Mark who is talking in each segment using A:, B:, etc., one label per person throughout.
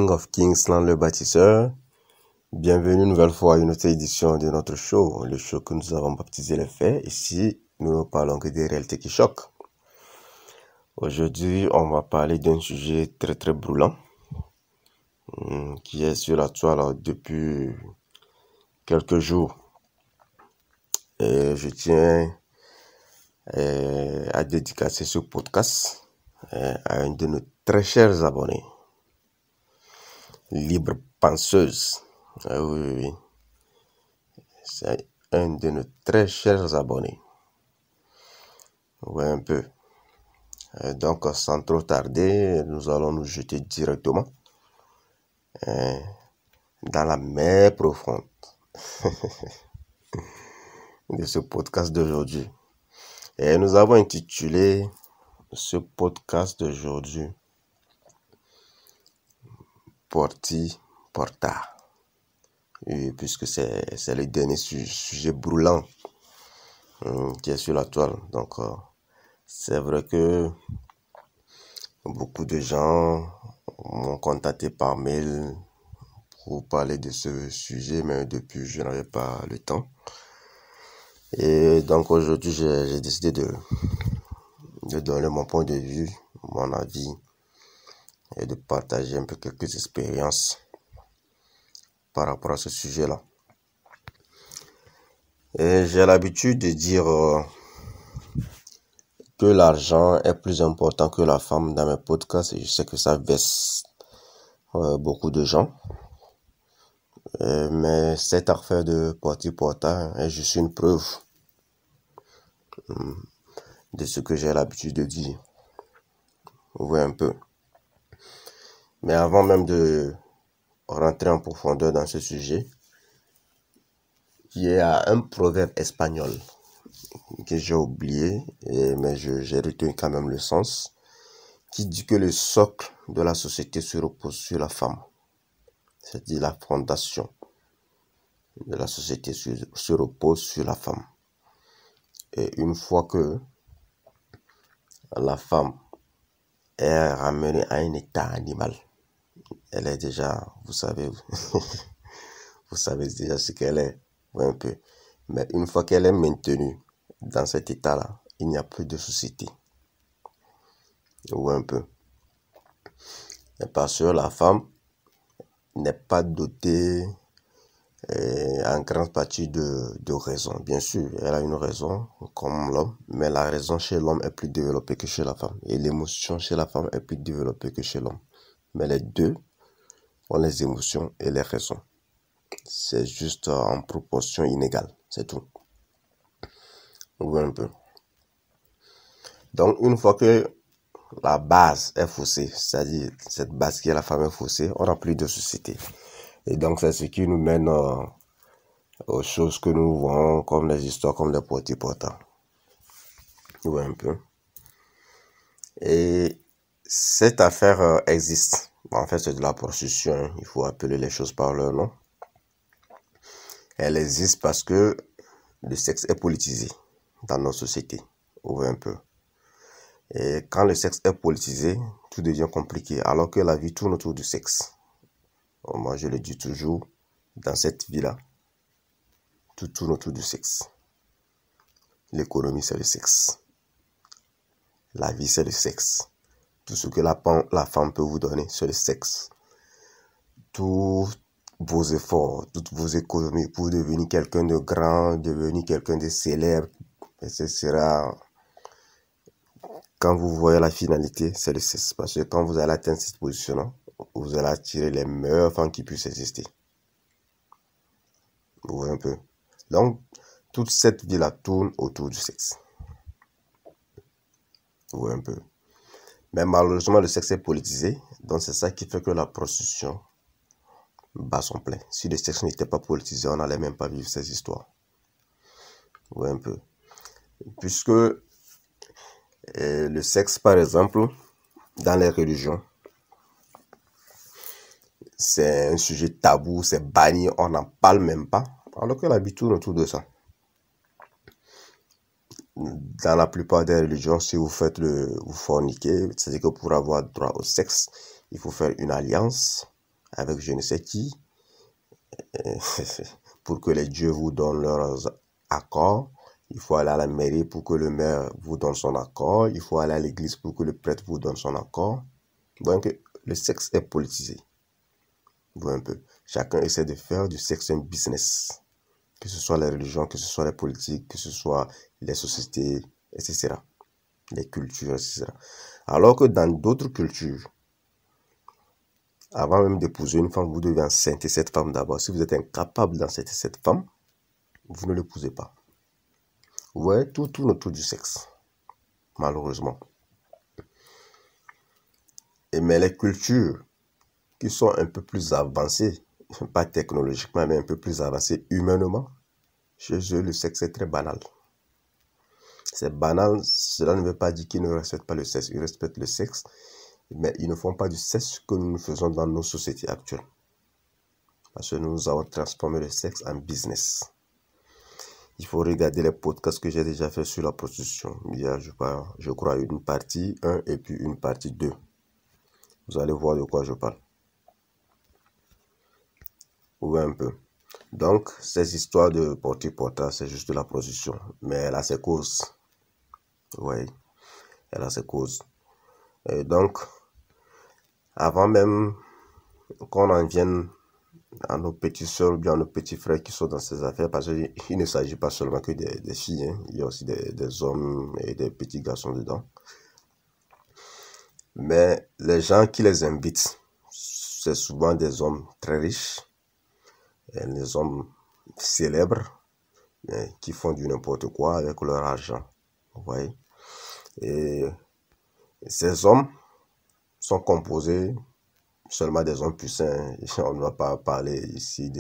A: King of Kings, Lan le bâtisseur. Bienvenue une nouvelle fois à une autre édition de notre show, le show que nous avons baptisé Les Faits. Ici, nous ne parlons que des réalités qui choquent. Aujourd'hui, on va parler d'un sujet très brûlant qui est sur la toile depuis quelques jours. Et je tiens à dédicacer ce podcast à un de nos très chers abonnés, Libre Penseuse. Oui. C'est un de nos très chers abonnés. Ouais, un peu. Donc, sans trop tarder, nous allons nous jeter directement dans la mer profonde de ce podcast d'aujourd'hui. Et nous avons intitulé ce podcast d'aujourd'hui Porti Porta. Et puisque c'est le dernier sujet brûlant qui est sur la toile. Donc, c'est vrai que beaucoup de gens m'ont contacté par mail pour parler de ce sujet, mais depuis, je n'avais pas le temps. Et donc, aujourd'hui, j'ai décidé de donner mon point de vue, mon avis, et de partager un peu quelques expériences par rapport à ce sujet-là. Et j'ai l'habitude de dire que l'argent est plus important que la femme dans mes podcasts, et je sais que ça vexe beaucoup de gens. Mais cette affaire de Porti Porta est juste une preuve de ce que j'ai l'habitude de dire. Oui, un peu. Mais avant même de rentrer en profondeur dans ce sujet, il y a un proverbe espagnol que j'ai oublié, mais j'ai retenu quand même le sens, qui dit que le socle de la société se repose sur la femme. C'est-à-dire la fondation de la société se repose sur la femme. Et une fois que la femme est ramenée à un état animal, elle est déjà, vous savez déjà ce qu'elle est, un peu. Mais une fois qu'elle est maintenue dans cet état-là, il n'y a plus de société. Ou un peu. Et parce que la femme n'est pas dotée en grande partie de raison. Bien sûr, elle a une raison comme l'homme, mais la raison chez l'homme est plus développée que chez la femme. Et l'émotion chez la femme est plus développée que chez l'homme. Mais les deux ont les émotions et les raisons. C'est juste en proportion inégale, c'est tout. Oui, un peu. Donc, une fois que la base est faussée, c'est-à-dire cette base qui est la femme est faussée, on n'a plus de société. Et donc, c'est ce qui nous mène aux choses que nous voyons comme les histoires, comme les Porti Porta. Oui, un peu. Et cette affaire existe. En fait, c'est de la prostitution. Il faut appeler les choses par leur nom. Elle existe parce que le sexe est politisé dans nos sociétés. Oui, un peu. Et quand le sexe est politisé, tout devient compliqué, alors que la vie tourne autour du sexe. Moi, je le dis toujours, dans cette vie-là, tout tourne autour du sexe. L'économie, c'est le sexe. La vie, c'est le sexe. Tout ce que la femme peut vous donner, c'est le sexe. Tous vos efforts, toutes vos économies pour devenir quelqu'un de grand, devenir quelqu'un de célèbre, etc. Quand vous voyez la finalité, c'est le sexe. Parce que quand vous allez atteindre cette position-là, vous allez attirer les meilleures femmes qui puissent exister. Vous voyez un peu. Donc, toute cette vie-là tourne autour du sexe. Vous voyez un peu. Mais malheureusement, le sexe est politisé. Donc, c'est ça qui fait que la prostitution bat son plein. Si le sexe n'était pas politisé, on n'allait même pas vivre ces histoires. Vous voyez un peu. Puisque le sexe, par exemple, dans les religions, c'est un sujet tabou, c'est banni, on n'en parle même pas. Alors que la vie tourne autour de ça. Dans la plupart des religions, si vous forniquez, c'est-à-dire que pour avoir droit au sexe, il faut faire une alliance avec je ne sais qui, pour que les dieux vous donnent leurs accords. Il faut aller à la mairie pour que le maire vous donne son accord. Il faut aller à l'église pour que le prêtre vous donne son accord. Donc, le sexe est politisé. Vous voyez un peu. Chacun essaie de faire du sexe un business. Que ce soit les religions, que ce soit les politiques, que ce soit les sociétés, etc. Les cultures, etc. Alors que dans d'autres cultures, avant même d'épouser une femme, vous devez enceinter cette femme d'abord. Si vous êtes incapable d'enceinter cette femme, vous ne l'épousez pas. Vous voyez, tout tourne autour du sexe, malheureusement. Mais les cultures qui sont un peu plus avancées, pas technologiquement, mais un peu plus avancées humainement, chez eux, le sexe est très banal. C'est banal, cela ne veut pas dire qu'ils ne respectent pas le sexe. Ils respectent le sexe, mais ils ne font pas du sexe que nous faisons dans nos sociétés actuelles. Parce que nous avons transformé le sexe en business. Il faut regarder les podcasts que j'ai déjà fait sur la prostitution. Il y a, je crois, une partie 1 et puis une partie 2. Vous allez voir de quoi je parle. Oui, un peu. Donc, ces histoires de porter-portage, c'est juste de la prostitution. Mais elle a ses causes. Oui, elle a ses causes. Et donc, avant même qu'on en vienne à nos petites soeurs ou bien à nos petits frères qui sont dans ces affaires, parce qu'il ne s'agit pas seulement que des filles, hein. Il y a aussi des hommes et des petits garçons dedans. Mais les gens qui les invitent, c'est souvent des hommes très riches, et des hommes célèbres, qui font du n'importe quoi avec leur argent. Vous voyez? Et ces hommes sont composés seulement des hommes puissants. On ne va pas parler ici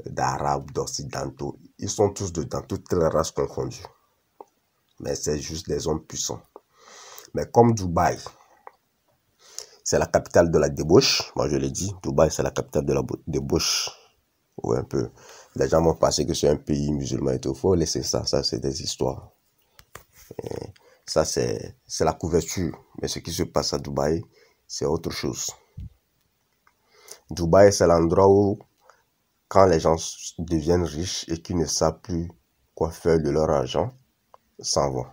A: d'arabes, d'occidentaux. Ils sont tous dedans, toutes les races confondues. Mais c'est juste des hommes puissants. Mais comme Dubaï, c'est la capitale de la débauche. Moi, je l'ai dit, Dubaï, c'est la capitale de la débauche. Ouais, un peu. Les gens vont penser que c'est un pays musulman et tout. Il faut laisser ça. Ça, c'est des histoires. Et ça, c'est la couverture. Mais ce qui se passe à Dubaï, c'est autre chose. Dubaï, c'est l'endroit où, quand les gens deviennent riches et qu'ils ne savent plus quoi faire de leur argent, s'en vont.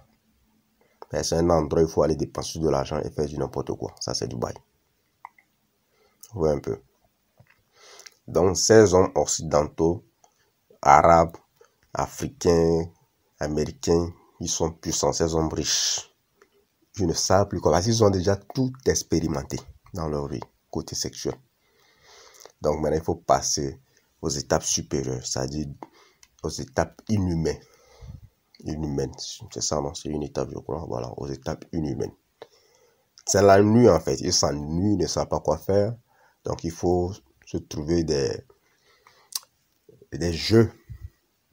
A: C'est un endroit où il faut aller dépenser de l'argent et faire du n'importe quoi. Ça, c'est Dubaï. Ouais, un peu. Donc, ces hommes occidentaux, arabes, africains, américains, ils sont puissants, ces hommes riches. Ils ne savent plus comment. Ils ont déjà tout expérimenté dans leur vie, côté sexuel. Donc, maintenant, il faut passer aux étapes supérieures, c'est-à-dire aux étapes inhumaines. Inhumaines, c'est ça, non? C'est une étape, je crois. Voilà, aux étapes inhumaines. C'est la nuit, en fait. Ils s'ennuient, ils ne savent pas quoi faire. Donc, il faut se trouver des jeux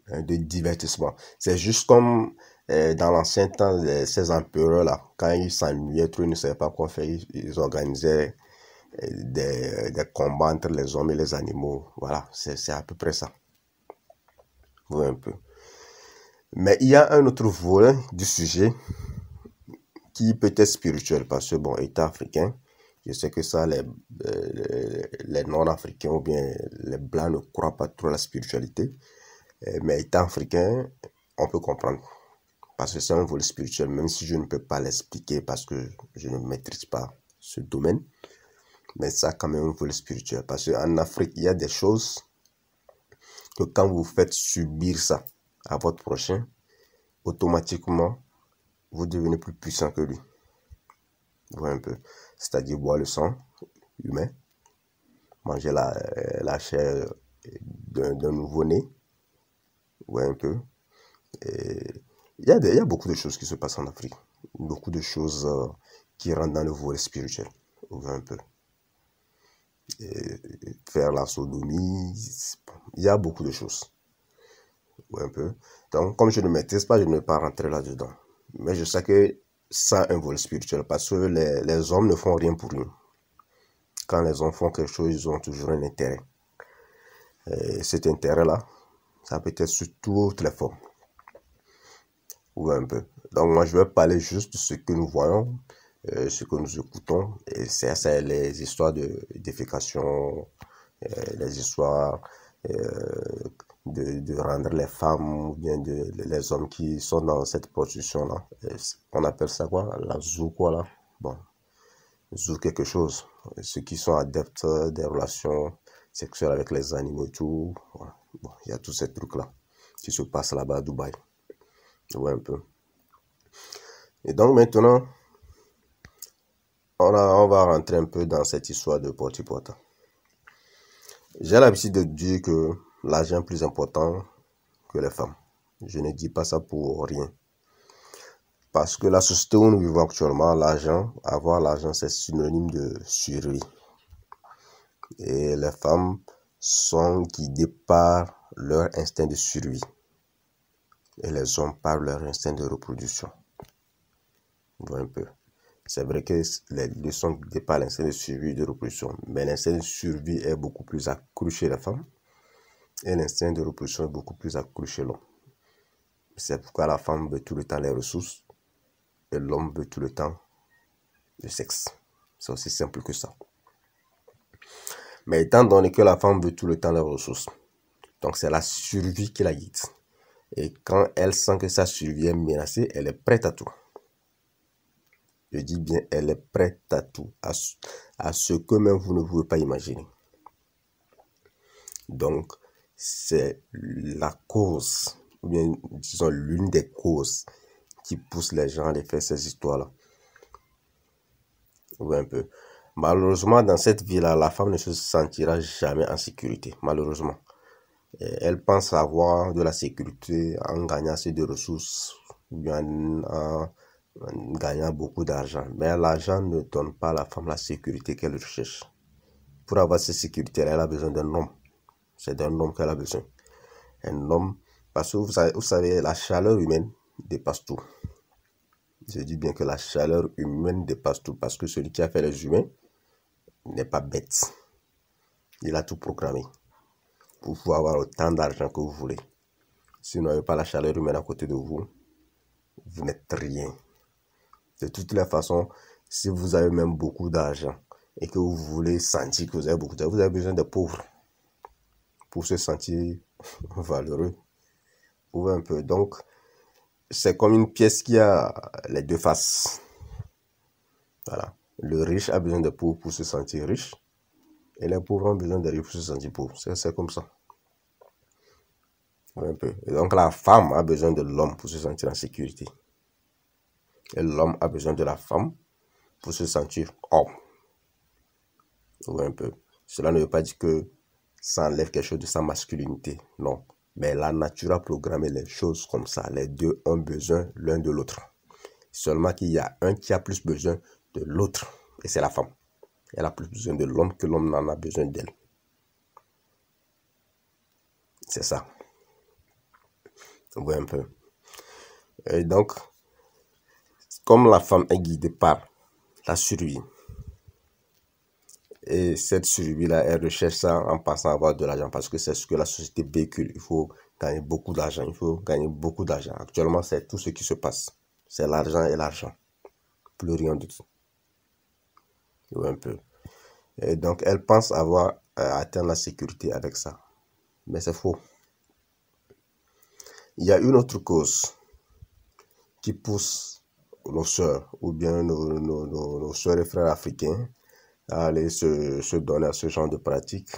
A: de divertissement. C'est juste comme dans l'ancien temps, ces empereurs-là, quand ils s'ennuyaient trop, ils ne savaient pas quoi faire, ils organisaient des combats entre les hommes et les animaux. Voilà, c'est à peu près ça. Vous voyez un peu. Mais il y a un autre volet du sujet qui peut être spirituel, parce que, bon, étant africain, je sais que ça, les non-africains ou bien les blancs ne croient pas trop à la spiritualité. Mais étant africain, on peut comprendre. Parce que c'est un volet spirituel, même si je ne peux pas l'expliquer parce que je ne maîtrise pas ce domaine. Mais ça a quand même un volet spirituel. Parce qu'en Afrique, il y a des choses que quand vous faites subir ça à votre prochain, automatiquement, vous devenez plus puissant que lui. Vous voyez un peu. C'est-à-dire boire le sang humain, manger la chair d'un nouveau-né. Vous voyez un peu. Il y a beaucoup de choses qui se passent en Afrique. Beaucoup de choses qui rentrent dans le volet spirituel. Vous voyez un peu. Faire la sodomie. Il y a beaucoup de choses. Vous voyez un peu. Donc, comme je ne maîtrise pas, je ne vais pas rentrer là-dedans. Mais je sais que ça a un volet spirituel parce que les hommes ne font rien pour rien. Quand les hommes font quelque chose, ils ont toujours un intérêt. Et cet intérêt-là, ça peut être sous toutes les formes. Ou un peu. Donc moi je vais parler juste de ce que nous voyons, ce que nous écoutons. Et c'est les histoires de défécation, les histoires de rendre les femmes ou bien les hommes qui sont dans cette position-là. On appelle ça quoi? La zou, quoi, là. Bon, zou quelque chose. Ceux qui sont adeptes des relations sexuelles avec les animaux et tout. Voilà. Bon, il y a tous ces trucs-là qui se passent là-bas à Dubaï. Ouais, un peu. Et donc maintenant, on va rentrer un peu dans cette histoire de porte-à-porte. J'ai l'habitude de dire que l'argent est plus important que les femmes. Je ne dis pas ça pour rien. Parce que la société où nous vivons actuellement, avoir l'argent, c'est synonyme de survie. Et les femmes sont guidées par leur instinct de survie. Et les hommes par leur instinct de reproduction. Vous voyez un peu. C'est vrai que les deux sont guidés par l'instinct de survie et de reproduction. Mais l'instinct de survie est beaucoup plus accru chez les femmes. Et l'instinct de reproduction est beaucoup plus accru chez l'homme. C'est pourquoi la femme veut tout le temps les ressources. Et l'homme veut tout le temps le sexe. C'est aussi simple que ça. Mais étant donné que la femme veut tout le temps les ressources, donc c'est la survie qui la guide. Et quand elle sent que sa survie est menacée, elle est prête à tout. Je dis bien, elle est prête à tout, à ce que même vous ne pouvez pas imaginer. Donc, c'est la cause, ou bien disons l'une des causes qui pousse les gens à aller faire ces histoires-là. Oui, un peu. Malheureusement, dans cette vie-là, la femme ne se sentira jamais en sécurité, malheureusement. Elle pense avoir de la sécurité en gagnant assez de ressources, ou bien en gagnant beaucoup d'argent. Mais l'argent ne donne pas à la femme la sécurité qu'elle recherche. Pour avoir cette sécurité, elle a besoin d'un homme. C'est d'un homme qu'elle a besoin. Un homme, parce que vous savez, la chaleur humaine dépasse tout. Je dis bien que la chaleur humaine dépasse tout, parce que celui qui a fait les humains n'est pas bête. Il a tout programmé pour pouvoir avoir autant d'argent que vous voulez. Si vous n'avez pas la chaleur humaine à côté de vous, vous n'êtes rien. De toutes les façons, si vous avez même beaucoup d'argent et que vous voulez sentir que vous avez beaucoup d'argent, vous avez besoin de pauvres pour se sentir valeureux. Vous voyez un peu. Donc, c'est comme une pièce qui a les deux faces. Voilà. Le riche a besoin de pauvres pour se sentir riche. Et les pauvres ont besoin de riches pour se sentir pauvres. C'est comme ça. Un peu. Et donc, la femme a besoin de l'homme pour se sentir en sécurité. Et l'homme a besoin de la femme pour se sentir homme. Un peu. Cela ne veut pas dire que ça enlève quelque chose de sa masculinité. Non. Mais la nature a programmé les choses comme ça. Les deux ont besoin l'un de l'autre. Seulement qu'il y a un qui a plus besoin de l'autre. Et c'est la femme. Elle a plus besoin de l'homme que l'homme n'en a besoin d'elle. C'est ça. Vous voyez un peu. Et donc, comme la femme est guidée par la survie, et cette survie-là, elle recherche ça en pensant avoir de l'argent parce que c'est ce que la société véhicule. Il faut gagner beaucoup d'argent. Il faut gagner beaucoup d'argent. Actuellement, c'est tout ce qui se passe. C'est l'argent et l'argent. Plus rien du tout. Oui, un peu. Et donc, elle pense avoir atteint la sécurité avec ça. Mais c'est faux. Il y a une autre cause qui pousse nos soeurs ou bien nos soeurs et frères africains à aller se donner à ce genre de pratique.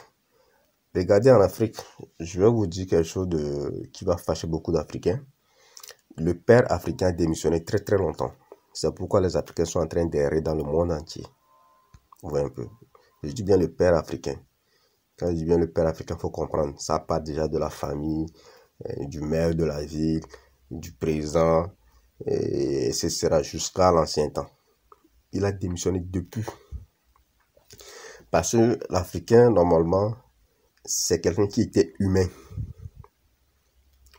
A: Regardez en Afrique, je vais vous dire quelque chose qui va fâcher beaucoup d'Africains. Le père africain a démissionné très très longtemps. C'est pourquoi les Africains sont en train d'errer dans le monde entier. Vous voyez un peu. Je dis bien le père africain. Quand je dis bien le père africain, il faut comprendre. Ça part déjà de la famille, du maire de la ville, du président, et ce sera jusqu'à l'ancien temps. Il a démissionné depuis. Parce que l'Africain, normalement, c'est quelqu'un qui était humain.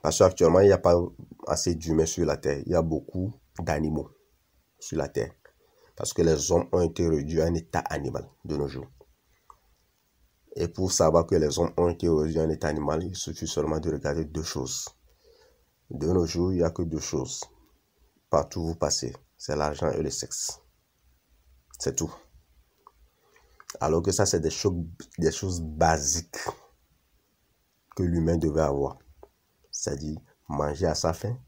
A: Parce qu'actuellement, il n'y a pas assez d'humains sur la Terre. Il y a beaucoup d'animaux sur la Terre. Parce que les hommes ont été réduits à un état animal de nos jours. Et pour savoir que les hommes ont été réduits à un état animal, il suffit seulement de regarder deux choses. De nos jours, il n'y a que deux choses. Partout où vous passez, c'est l'argent et le sexe. C'est tout. Alors que ça, c'est des choses basiques que l'humain devait avoir. C'est-à-dire manger à sa faim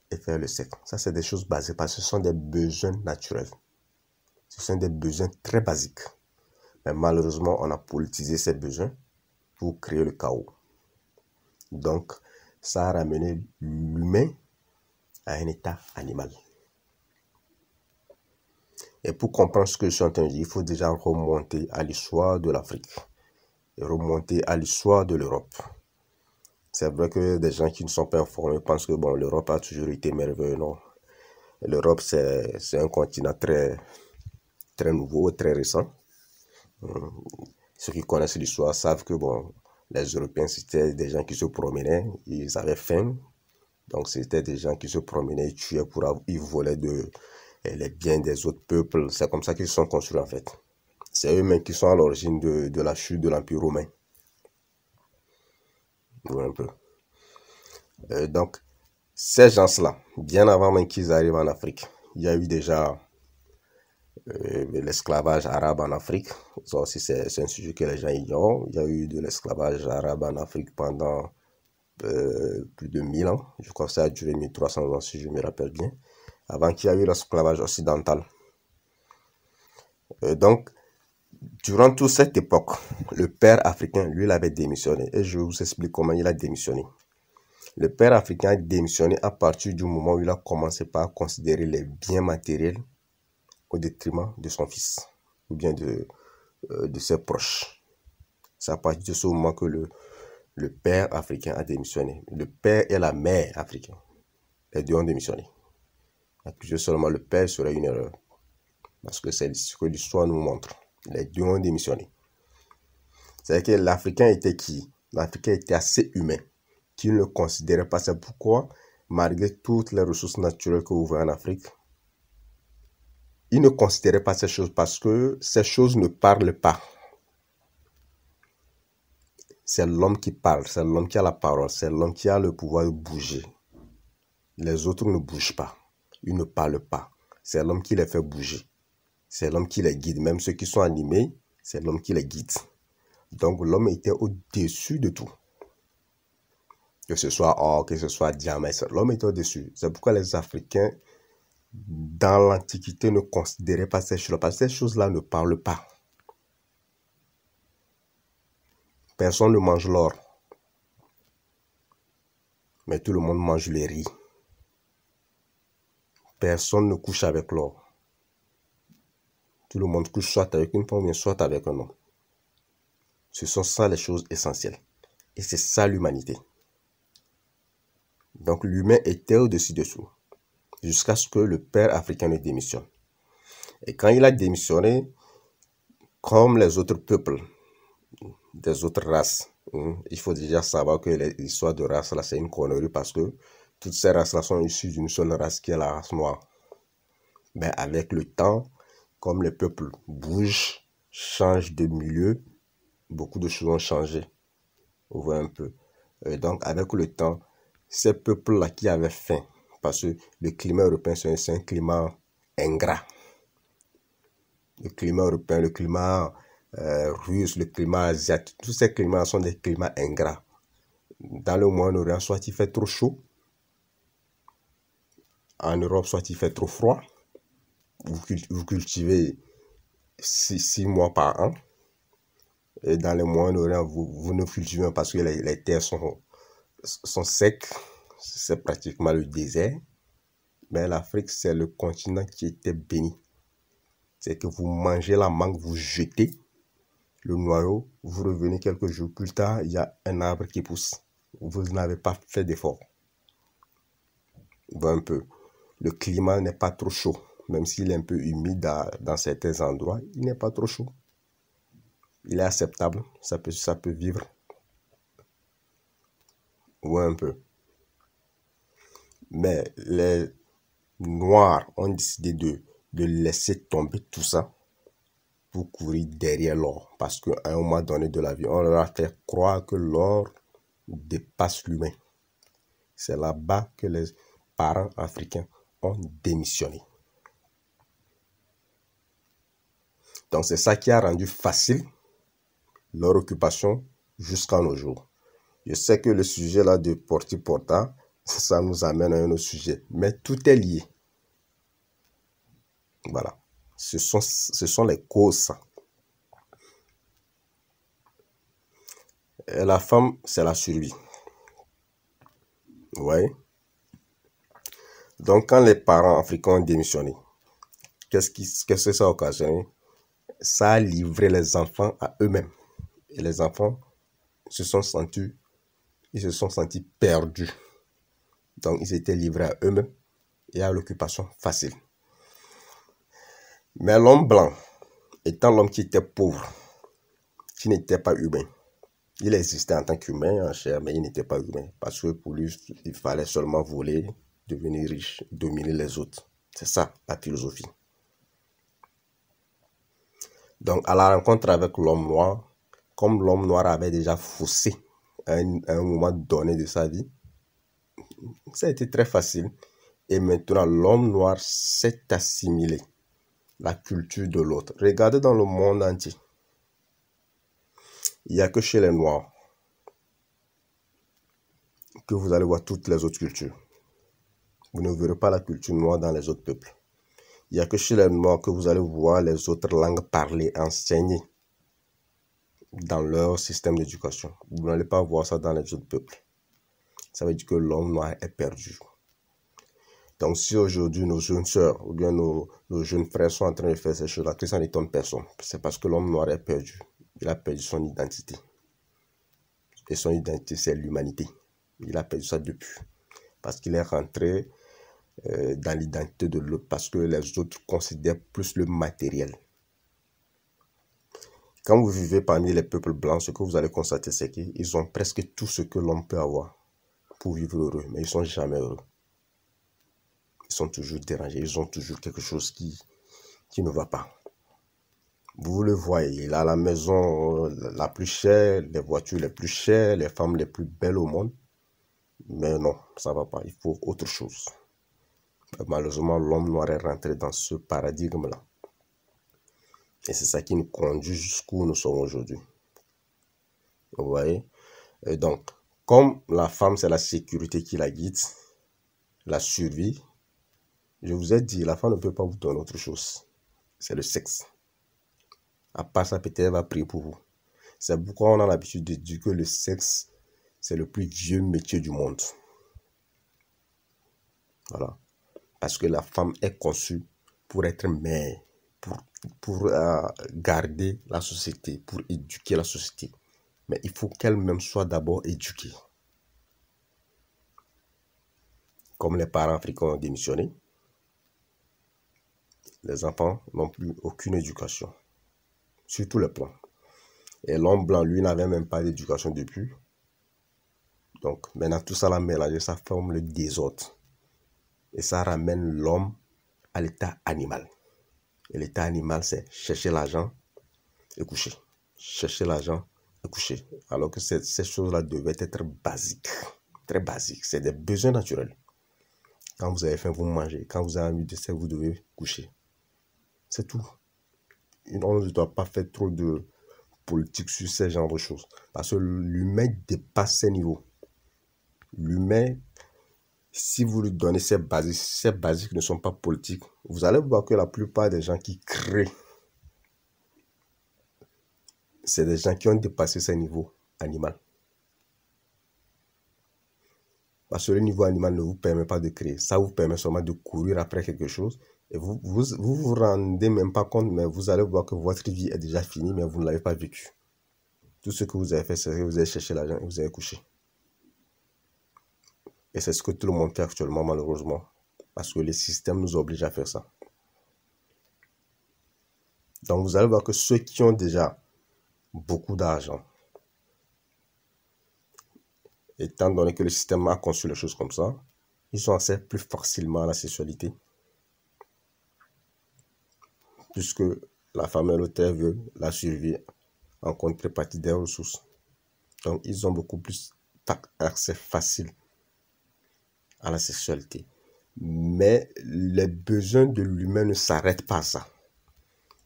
A: et faire le sexe. Ça, c'est des choses basiques parce que ce sont des besoins naturels. Ce sont des besoins très basiques. Mais malheureusement, on a politisé ces besoins pour créer le chaos. Donc, ça a ramené l'humain à un état animal. Et pour comprendre ce que je suis en train de dire, il faut déjà remonter à l'histoire de l'Afrique et remonter à l'histoire de l'Europe. C'est vrai que des gens qui ne sont pas informés pensent que bon, l'Europe a toujours été merveilleuse. Non. L'Europe, c'est un continent très, très nouveau, très récent. Ceux qui connaissent l'histoire savent que bon, les Européens, c'était des gens qui se promenaient, ils avaient faim. Donc, c'était des gens qui se promenaient, ils tuaient ils volaient les biens des autres peuples. C'est comme ça qu'ils se sont construits en fait. C'est eux-mêmes qui sont à l'origine de la chute de l'Empire romain. Ouais, un peu. Donc, ces gens-là, bien avant même qu'ils arrivent en Afrique, il y a eu déjà l'esclavage arabe en Afrique. Ça aussi, c'est un sujet que les gens ignorent. Il y a eu de l'esclavage arabe en Afrique pendant plus de 1000 ans. Je crois que ça a duré 1300 ans, si je me rappelle bien. Avant qu'il y ait eu l'esclavage occidental. Donc, durant toute cette époque, le père africain, lui, il avait démissionné. Et je vous explique comment il a démissionné. Le père africain a démissionné à partir du moment où il a commencé par considérer les biens matériels au détriment de son fils ou bien de ses proches. C'est à partir de ce moment que le père africain a démissionné. Le père et la mère africaine, les deux ont démissionné. Accuser seulement le père serait une erreur. Parce que c'est ce que l'histoire nous montre. Les deux ont démissionné. C'est-à-dire que l'Africain était qui? L'Africain était assez humain, qu'il ne considérait pas. C'est pourquoi, malgré toutes les ressources naturelles que vous voyez en Afrique, il ne considérait pas ces choses parce que ces choses ne parlent pas. C'est l'homme qui parle, c'est l'homme qui a la parole, c'est l'homme qui a le pouvoir de bouger. Les autres ne bougent pas, ils ne parlent pas. C'est l'homme qui les fait bouger. C'est l'homme qui les guide. Même ceux qui sont animés, c'est l'homme qui les guide. Donc l'homme était au-dessus de tout. Que ce soit or, que ce soit diamant, l'homme était au-dessus. C'est pourquoi les Africains, dans l'Antiquité, ne considéraient pas ces choses-là. Parce que ces choses-là ne parlent pas. Personne ne mange l'or. Mais tout le monde mange le riz. Personne ne couche avec l'or. Tout le monde couche soit avec une femme, soit avec un homme. Ce sont ça les choses essentielles. Et c'est ça l'humanité. Donc l'humain était au-dessus de tout. Jusqu'à ce que le père africain ne démissionne. Et quand il a démissionné, comme les autres peuples, des autres races, il faut déjà savoir que l'histoire de race, là, c'est une connerie parce que toutes ces races-là sont issues d'une seule race qui est la race noire. Mais avec le temps, comme les peuples bougent, changent de milieu, beaucoup de choses ont changé. Vous voyez un peu. Et donc, avec le temps, ces peuples-là qui avaient faim, parce que le climat européen, c'est un climat ingrat. Le climat européen, le climat russe, le climat asiatique, tous ces climats sont des climats ingrats. Dans le Moyen-Orient, soit il fait trop chaud, en Europe, soit il fait trop froid. Vous cultivez 6 mois par an. Et dans le Moyen-Orient, vous ne cultivez pas parce que les terres sont secs. C'est pratiquement le désert. Mais l'Afrique, c'est le continent qui était béni. C'est que vous mangez la mangue, vous jetez le noyau, vous revenez quelques jours plus tard, il y a un arbre qui pousse. Vous n'avez pas fait d'effort. Un peu. Le climat n'est pas trop chaud. Même s'il est un peu humide dans certains endroits, il n'est pas trop chaud. Il est acceptable. Ça peut vivre. Ouais, un peu. Mais les Noirs ont décidé de laisser tomber tout ça pour courir derrière l'or. Parce qu'à un moment donné de la vie, on leur a fait croire que l'or dépasse l'humain. C'est là-bas que les parents africains ont démissionné. Donc c'est ça qui a rendu facile leur occupation jusqu'à nos jours. Je sais que le sujet là de Porti Porta, ça nous amène à un autre sujet, mais tout est lié. Voilà, ce sont les causes. Et la femme, c'est la survie. Ouais. Donc quand les parents africains ont démissionné, qu'est-ce que ça a occasionné? Ça a livré les enfants à eux-mêmes. Et les enfants se sont sentis perdus. Donc ils étaient livrés à eux-mêmes et à l'occupation facile. Mais l'homme blanc, étant l'homme qui était pauvre, qui n'était pas humain, il existait en tant qu'humain en chair, mais il n'était pas humain. Parce que pour lui, il fallait seulement voler, devenir riche, dominer les autres. C'est ça la philosophie. Donc à la rencontre avec l'homme noir, comme l'homme noir avait déjà faussé à un moment donné de sa vie, ça a été très facile. Et maintenant, l'homme noir s'est assimilé la culture de l'autre. Regardez dans le monde entier. Il n'y a que chez les Noirs que vous allez voir toutes les autres cultures. Vous ne verrez pas la culture noire dans les autres peuples. Il n'y a que chez les Noirs que vous allez voir les autres langues parlées, enseignées dans leur système d'éducation. Vous n'allez pas voir ça dans les autres peuples. Ça veut dire que l'homme noir est perdu. Donc si aujourd'hui nos jeunes sœurs ou bien nos jeunes frères sont en train de faire ces choses-là, que ça n'étonne personne. C'est parce que l'homme noir est perdu. Il a perdu son identité. Et son identité, c'est l'humanité. Il a perdu ça depuis. Parce qu'il est rentré dans l'identité de l'autre. Parce que les autres considèrent plus le matériel. Quand vous vivez parmi les peuples blancs, ce que vous allez constater, c'est qu'ils ont presque tout ce que l'homme peut avoir pour vivre heureux. Mais ils ne sont jamais heureux. Ils sont toujours dérangés. Ils ont toujours quelque chose qui ne va pas. Vous le voyez, il a la maison la plus chère, les voitures les plus chères, les femmes les plus belles au monde. Mais non, ça ne va pas. Il faut autre chose. Malheureusement, l'homme noir est rentré dans ce paradigme-là. Et c'est ça qui nous conduit jusqu'où nous sommes aujourd'hui. Vous voyez? Et donc, comme la femme, c'est la sécurité qui la guide, la survie, je vous ai dit, la femme ne peut pas vous donner autre chose. C'est le sexe. À part ça, peut-être elle va prier pour vous. C'est pourquoi on a l'habitude de dire que le sexe, c'est le plus vieux métier du monde. Voilà. Parce que la femme est conçue pour être mère, pour garder la société, pour éduquer la société. Mais il faut qu'elle-même soit d'abord éduquée. Comme les parents africains ont démissionné, les enfants n'ont plus aucune éducation. Sur tous les plans. Et l'homme blanc, lui, n'avait même pas d'éducation depuis. Donc, maintenant, tout ça l'a mélangé, ça forme le désordre. Et ça ramène l'homme à l'état animal. Et l'état animal, c'est chercher l'argent et coucher. Chercher l'argent et coucher. Alors que ces choses-là devaient être basiques. Très basiques. C'est des besoins naturels. Quand vous avez faim, vous mangez. Quand vous avez envie de ça, vous devez coucher. C'est tout. On ne doit pas faire trop de politique sur ces genres de choses. Parce que l'humain dépasse ses niveaux. L'humain, si vous lui donnez ces basiques ne sont pas politiques, vous allez voir que la plupart des gens qui créent, c'est des gens qui ont dépassé ces niveaux animaux. Parce que le niveau animal ne vous permet pas de créer. Ça vous permet seulement de courir après quelque chose. Et vous rendez même pas compte, mais vous allez voir que votre vie est déjà finie, mais vous ne l'avez pas vécue. Tout ce que vous avez fait, c'est que vous avez cherché l'argent et vous avez couché. Et c'est ce que tout le monde fait actuellement, malheureusement. Parce que les systèmes nous obligent à faire ça. Donc, vous allez voir que ceux qui ont déjà beaucoup d'argent, étant donné que le système a conçu les choses comme ça, ils ont accès plus facilement à la sexualité. Puisque la femme et l'auteur veut la survie en contrepartie des ressources. Donc, ils ont beaucoup plus accès facile à la sexualité. Mais les besoins de l'humain ne s'arrêtent pas à ça.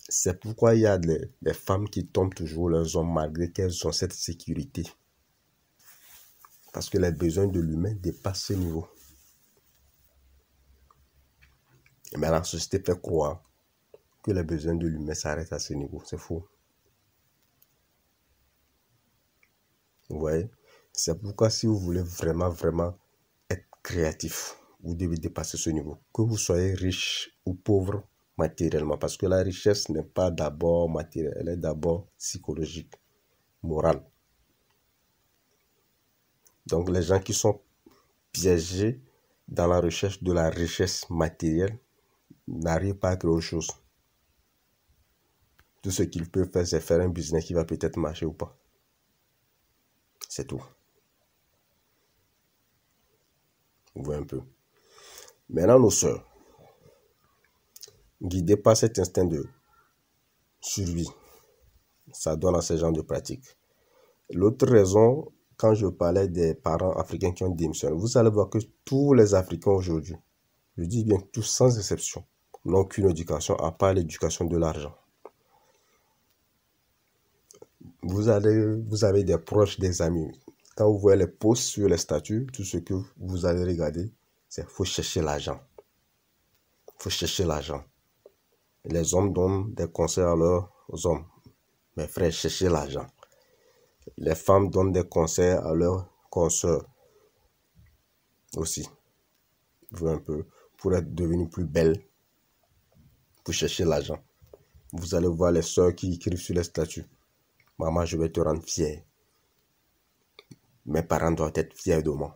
A: C'est pourquoi il y a des femmes qui tombent toujours leurs hommes malgré qu'elles ont cette sécurité. Parce que les besoins de l'humain dépassent ce niveau. Mais la société fait croire que les besoins de l'humain s'arrêtent à ce niveau. C'est faux. Vous voyez? C'est pourquoi si vous voulez vraiment être créatif, vous devez dépasser ce niveau. Que vous soyez riche ou pauvre matériellement. Parce que la richesse n'est pas d'abord matérielle, elle est d'abord psychologique, morale. Donc les gens qui sont piégés dans la recherche de la richesse matérielle n'arrivent pas à créer autre chose. Tout ce qu'ils peuvent faire, c'est faire un business qui va peut-être marcher ou pas. C'est tout. Vous voyez un peu. Maintenant, nos sœurs, guidées par cet instinct de survie, ça donne à ces gens de pratique. L'autre raison, quand je parlais des parents africains qui ont démissionné, vous allez voir que tous les Africains aujourd'hui, je dis bien tous sans exception, n'ont qu'une éducation à part l'éducation de l'argent. Vous avez des proches, des amis. Quand vous voyez les posts sur les statuts, tout ce que vous allez regarder, c'est qu'il faut chercher l'argent. Il faut chercher l'argent. Les hommes donnent des conseils à leurs hommes. Mes frères, cherchez l'argent. Les femmes donnent des conseils à leurs consoeurs aussi. Vous voyez un peu, pour être devenue plus belle, pour chercher l'argent. Vous allez voir les sœurs qui écrivent sur les statuts. Maman, je vais te rendre fier. Mes parents doivent être fiers de moi.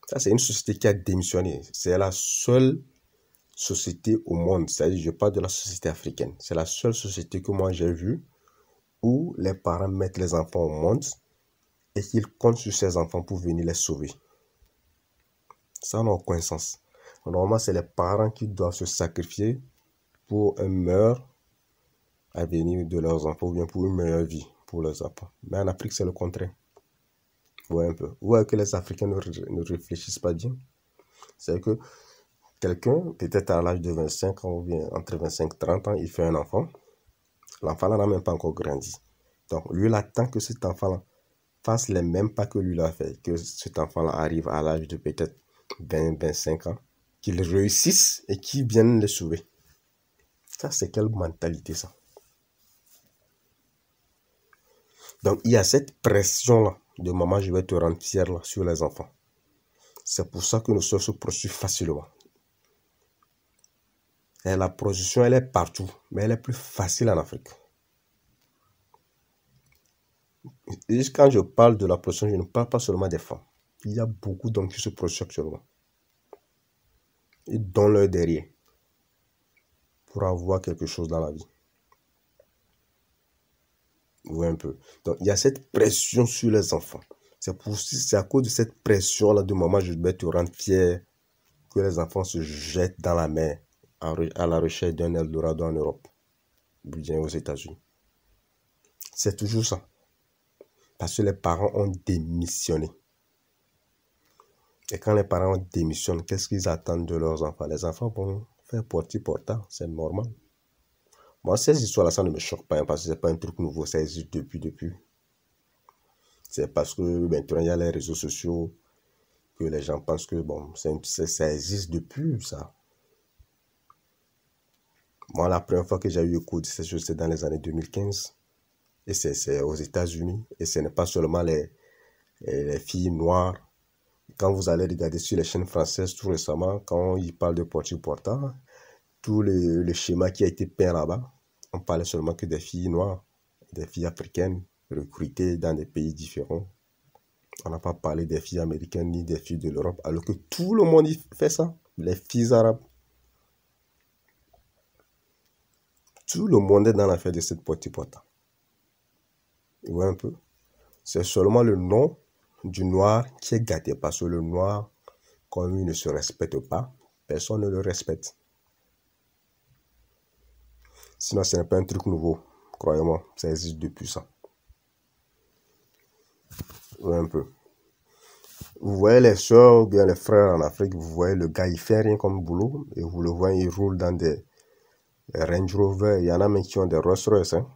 A: Ça, c'est une société qui a démissionné. C'est la seule société au monde. C'est-à-dire, je parle de la société africaine. C'est la seule société que moi j'ai vue où les parents mettent les enfants au monde et qu'ils comptent sur ces enfants pour venir les sauver. Ça n'a aucun sens. Normalement, c'est les parents qui doivent se sacrifier pour un meilleur avenir de leurs enfants ou bien pour une meilleure vie pour leurs enfants. Mais en Afrique, c'est le contraire. Vous voyez un peu. Vous voyez que les Africains ne réfléchissent pas bien. C'est que quelqu'un, peut-être à l'âge de 25 ans ou bien entre 25 et 30 ans, il fait un enfant. L'enfant n'a même pas encore grandi. Donc, lui, il attend que cet enfant-là fasse les mêmes pas que lui l'a fait. Que cet enfant-là arrive à l'âge de peut-être 20-25 ans. Qu'il réussisse et qu'il vienne le sauver. Ça, c'est quelle mentalité, ça? Donc, il y a cette pression-là de maman, je vais te rendre fier là, sur les enfants. C'est pour ça que nos soeurs se prostituent facilement. Et la prostitution, elle est partout, mais elle est plus facile en Afrique. Et quand je parle de la prostitution, je ne parle pas seulement des femmes. Il y a beaucoup d'hommes qui se prostituent actuellement. Ils donnent leur derrière pour avoir quelque chose dans la vie. Vous voyez un peu. Donc, il y a cette pression sur les enfants. C'est à cause de cette pression-là de maman, je vais te rendre fier, que les enfants se jettent dans la mer à la recherche d'un Eldorado en Europe, ou bien aux États-Unis. C'est toujours ça. Parce que les parents ont démissionné. Et quand les parents démissionnent, qu'est-ce qu'ils attendent de leurs enfants? Les enfants vont faire porter-portant, c'est normal. Moi, ces histoires-là, ça ne me choque pas, parce que ce n'est pas un truc nouveau, ça existe depuis. C'est parce que maintenant, il y a les réseaux sociaux que les gens pensent que bon, ça existe depuis, ça. Moi, la première fois que j'ai eu écho de ces choses, c'est dans les années 2015. Et c'est aux États-Unis. Et ce n'est pas seulement les filles noires. Quand vous allez regarder sur les chaînes françaises tout récemment, quand ils parlent de porteur-portant, tout le schéma qui a été peint là-bas, on parlait seulement que des filles noires, des filles africaines recrutées dans des pays différents. On n'a pas parlé des filles américaines ni des filles de l'Europe, alors que tout le monde y fait ça. Les filles arabes. Tout le monde est dans l'affaire de cette porte-portant. Vous voyez un peu? C'est seulement le nom du noir qui est gâté, parce que le noir, quand lui ne se respecte pas, personne ne le respecte. Sinon, ce n'est pas un truc nouveau. Croyez-moi, ça existe depuis ça. Vous voyez un peu? Vous voyez les soeurs ou bien les frères en Afrique, vous voyez le gars, il fait rien comme boulot, et vous le voyez, il roule dans des les Range Rover, il y en a même qui ont des Rolls-Royce, hein.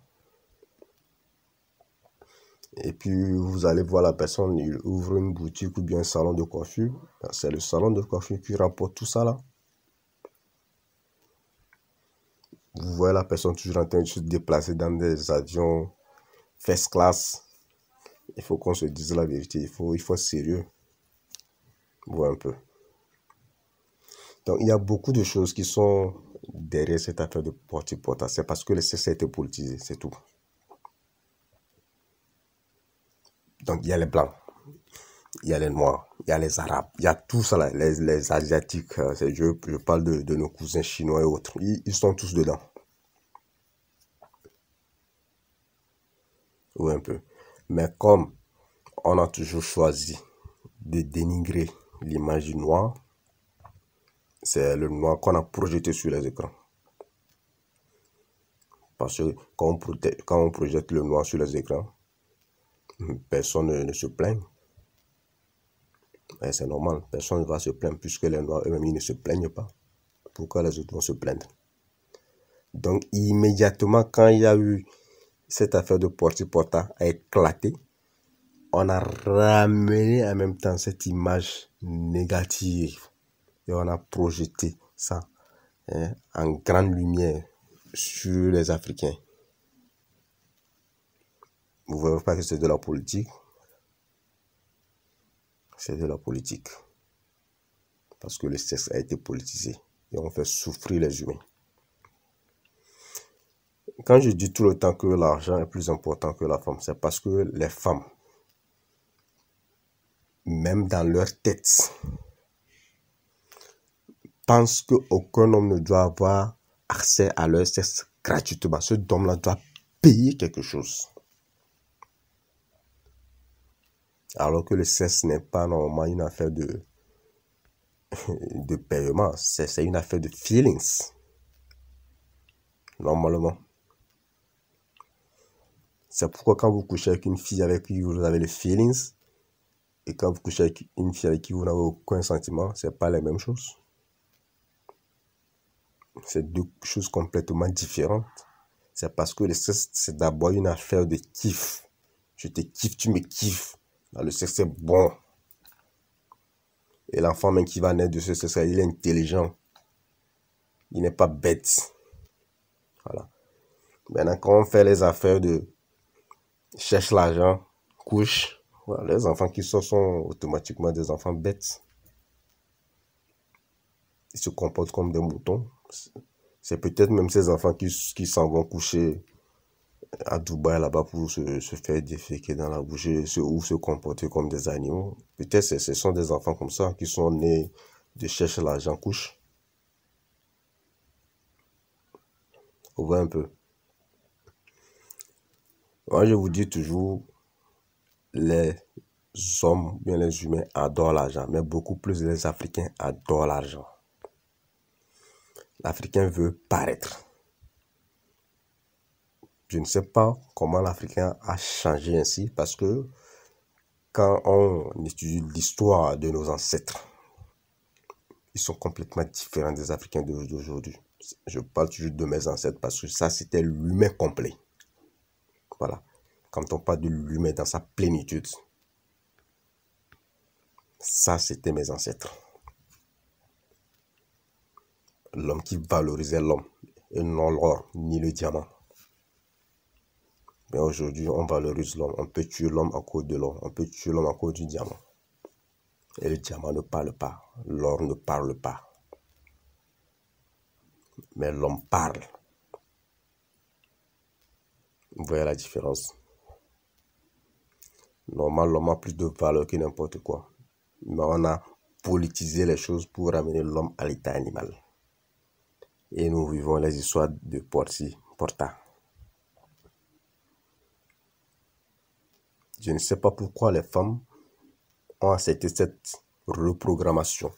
A: Et puis, vous allez voir la personne, il ouvre une boutique ou bien un salon de coiffure. C'est le salon de coiffure qui rapporte tout ça là. Vous voyez la personne toujours en train de se déplacer dans des avions first class. Il faut qu'on se dise la vérité, il faut être sérieux. Vous voyez un peu. Donc, il y a beaucoup de choses qui sont derrière cette affaire de porte-à-porte. C'est parce que le sexe a été politisé, c'est tout. Donc, il y a les blancs, il y a les noirs, il y a les arabes, il y a tout ça là, les asiatiques. Je parle de nos cousins chinois et autres. Ils sont tous dedans. Oui, un peu. Mais comme on a toujours choisi de dénigrer l'image du noir, c'est le noir qu'on a projeté sur les écrans. Parce que quand on projette le noir sur les écrans, personne ne se plaint. C'est normal, personne ne va se plaindre puisque les noirs eux-mêmes ils ne se plaignent pas. Pourquoi les autres vont se plaindre? Donc immédiatement quand il y a eu cette affaire de porte-à-porte a éclaté, on a ramené en même temps cette image négative et on a projeté ça en grande lumière sur les Africains. Vous ne voyez pas que c'est de la politique? C'est de la politique. Parce que le sexe a été politisé et on fait souffrir les humains. Quand je dis tout le temps que l'argent est plus important que la femme, c'est parce que les femmes, même dans leur tête, pensent qu'aucun homme ne doit avoir accès à leur sexe gratuitement. Ce homme-là doit payer quelque chose. Alors que le sexe n'est pas normalement une affaire de paiement, c'est une affaire de feelings. Normalement. C'est pourquoi quand vous couchez avec une fille avec qui vous avez les feelings, et quand vous couchez avec une fille avec qui vous n'avez aucun sentiment, c'est pas les mêmes choses. C'est deux choses complètement différentes. C'est parce que le sexe, c'est d'abord une affaire de kiff. Je te kiffe, tu me kiffes. Le sexe, c'est bon. Et l'enfant même qui va naître de ce sexe, il est intelligent. Il n'est pas bête. Voilà. Maintenant, quand on fait les affaires de cherche l'argent, couche, voilà, les enfants qui sortent sont automatiquement des enfants bêtes. Ils se comportent comme des moutons. C'est peut-être même ces enfants qui s'en vont coucher à Dubaï là-bas pour se faire déféquer dans la bouche ou se comporter comme des animaux. Peut-être ce sont des enfants comme ça qui sont nés de chercher l'argent couche. On voit un peu. Moi, je vous dis toujours, les hommes, bien les humains adorent l'argent, mais beaucoup plus les Africains adorent l'argent. L'Africain veut paraître. Je ne sais pas comment l'Africain a changé ainsi parce que quand on étudie l'histoire de nos ancêtres, ils sont complètement différents des Africains d'aujourd'hui. Je parle toujours de mes ancêtres parce que ça, c'était l'humain complet. Voilà. Quand on parle de l'humain dans sa plénitude, ça, c'était mes ancêtres. L'homme qui valorisait l'homme et non l'or ni le diamant. Mais aujourd'hui, on valorise l'homme. On peut tuer l'homme à cause de l'or. On peut tuer l'homme à cause du diamant. Et le diamant ne parle pas. L'or ne parle pas. Mais l'homme parle. Vous voyez la différence? Normalement, l'homme a plus de valeur que n'importe quoi. Mais on a politisé les choses pour ramener l'homme à l'état animal. Et nous vivons les histoires de Porta. Je ne sais pas pourquoi les femmes ont accepté cette reprogrammation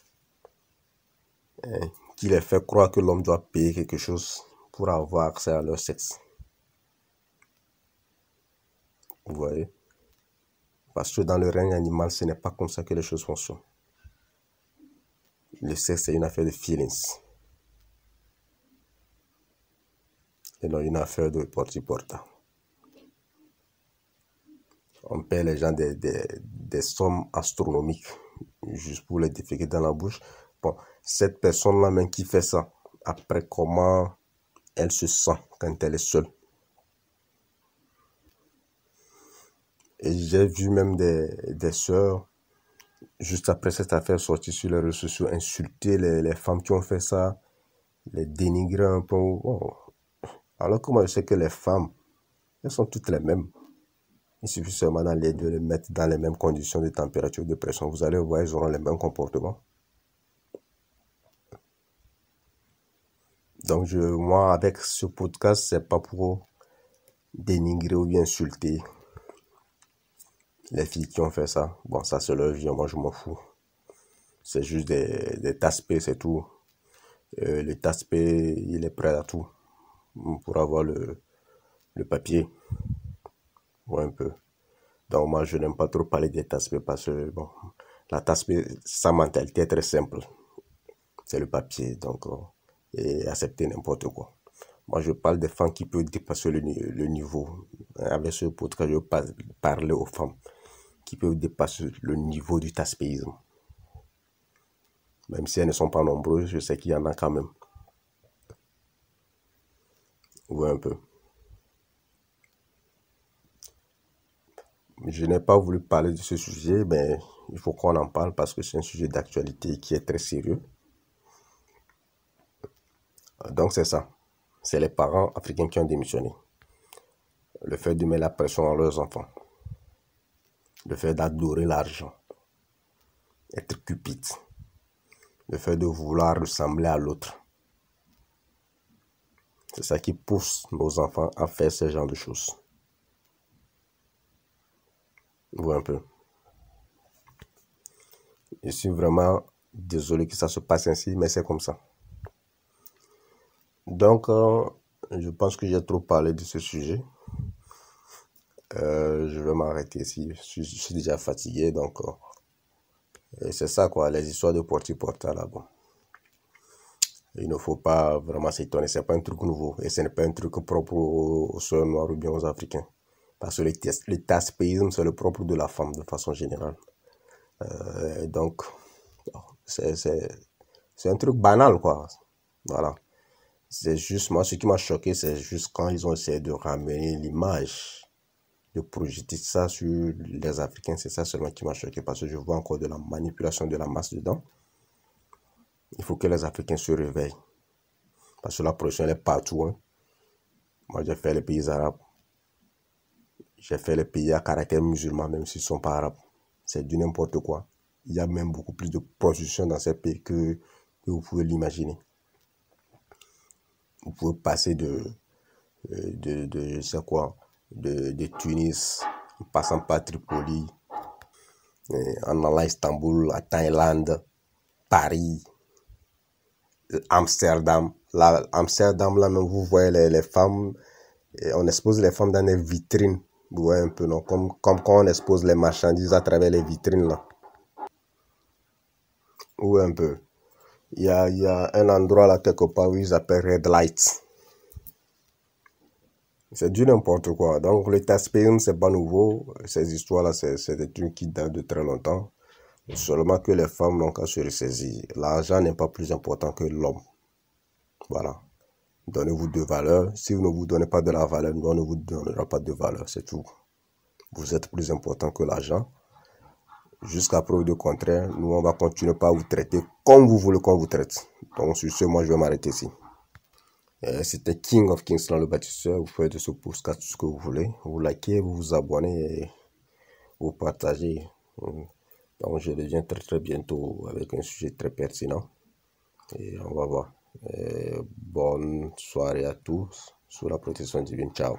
A: qui les fait croire que l'homme doit payer quelque chose pour avoir accès à leur sexe. Vous voyez? Parce que dans le règne animal, ce n'est pas comme ça que les choses fonctionnent. Le sexe, c'est une affaire de feelings. et non une affaire de porte-à-porte. On paie les gens des sommes astronomiques juste pour les déféquer dans la bouche. Bon, cette personne-là même qui fait ça, après comment elle se sent quand elle est seule. Et j'ai vu même des sœurs, juste après cette affaire sortie sur les réseaux sociaux, insulter les femmes qui ont fait ça, les dénigrer un peu. Oh. Alors que moi, je sais que les femmes, elles sont toutes les mêmes. Il suffit seulement de les mettre dans les mêmes conditions de température, de pression. Vous allez voir, ils auront les mêmes comportements. Donc, moi, avec ce podcast, c'est pas pour dénigrer ou bien insulter les filles qui ont fait ça. Bon, ça, c'est leur vie, moi, je m'en fous. C'est juste des tasse-paix, c'est tout. Le tasse-paix, il est prêt à tout pour avoir le papier. Ouais, un peu. Donc, moi, je n'aime pas trop parler des tasse-paix parce que, bon, la tasse-paix, sa mentalité est très simple. C'est le papier, donc, et accepter n'importe quoi. Moi, je parle des femmes qui peuvent dépasser le niveau. Avec ce podcast, je veux parler aux femmes qui peuvent dépasser le niveau du tasse-péisme. Même si elles ne sont pas nombreuses, je sais qu'il y en a quand même. Ouais, un peu. Je n'ai pas voulu parler de ce sujet, mais il faut qu'on en parle parce que c'est un sujet d'actualité qui est très sérieux. Donc c'est ça. C'est les parents africains qui ont démissionné. Le fait de mettre la pression à leurs enfants. Le fait d'adorer l'argent. Être cupide. Le fait de vouloir ressembler à l'autre. C'est ça qui pousse nos enfants à faire ce genre de choses. Ouais, un peu. Je suis vraiment désolé que ça se passe ainsi, mais c'est comme ça. Donc, je pense que j'ai trop parlé de ce sujet. Je vais m'arrêter ici. Je suis déjà fatigué, donc c'est ça quoi, les histoires de porte-à-porte là, bon. Il ne faut pas vraiment s'étonner, c'est pas un truc nouveau et ce n'est pas un truc propre aux soeurs noires ou bien aux Africains. Parce que le tasse-péisme, c'est le propre de la femme de façon générale. Donc, c'est un truc banal quoi. Voilà. C'est juste, moi, ce qui m'a choqué, c'est juste quand ils ont essayé de ramener l'image, de projeter ça sur les Africains, c'est ça seulement qui m'a choqué parce que je vois encore de la manipulation de la masse dedans. Il faut que les Africains se réveillent. Parce que la pression, elle est partout. Hein. Moi, j'ai fait les pays arabes. J'ai fait les pays à caractère musulman, même s'ils ne sont pas arabes. C'est du n'importe quoi. Il y a même beaucoup plus de prostitution dans ces pays que vous pouvez l'imaginer. Vous pouvez passer je sais quoi, de Tunis, en passant par Tripoli, en allant à Istanbul, à Thaïlande, Paris, Amsterdam. Là, Amsterdam, là même, vous voyez les femmes, et on expose les femmes dans des vitrines. Vous voyez un peu, non? Comme quand on expose les marchandises à travers les vitrines, là. Oui, un peu. Il y a un endroit là, quelque part, où ils appellent Red Lights. C'est du n'importe quoi. Donc, le tasse-péisme, c'est pas nouveau. Ces histoires-là, c'est des trucs qui datent de très longtemps. Seulement que les femmes n'ont qu'à se ressaisir. L'argent n'est pas plus important que l'homme. Voilà. Donnez-vous de valeur. Si vous ne vous donnez pas de la valeur, nous, on ne vous donnera pas de valeur. C'est tout. Vous êtes plus important que l'argent. Jusqu'à preuve de contraire, nous, on va continuer par vous traiter comme vous voulez qu'on vous traite. Donc, sur ce, moi, je vais m'arrêter ici. C'était King of Kings dans le bâtisseur. Vous faites de ce podcast tout ce que vous voulez. Vous likez, vous vous abonnez et vous partagez. Donc, je reviens très très bientôt avec un sujet très pertinent. Et on va voir. Bonne soirée à tous. Sous la protection divine. Ciao.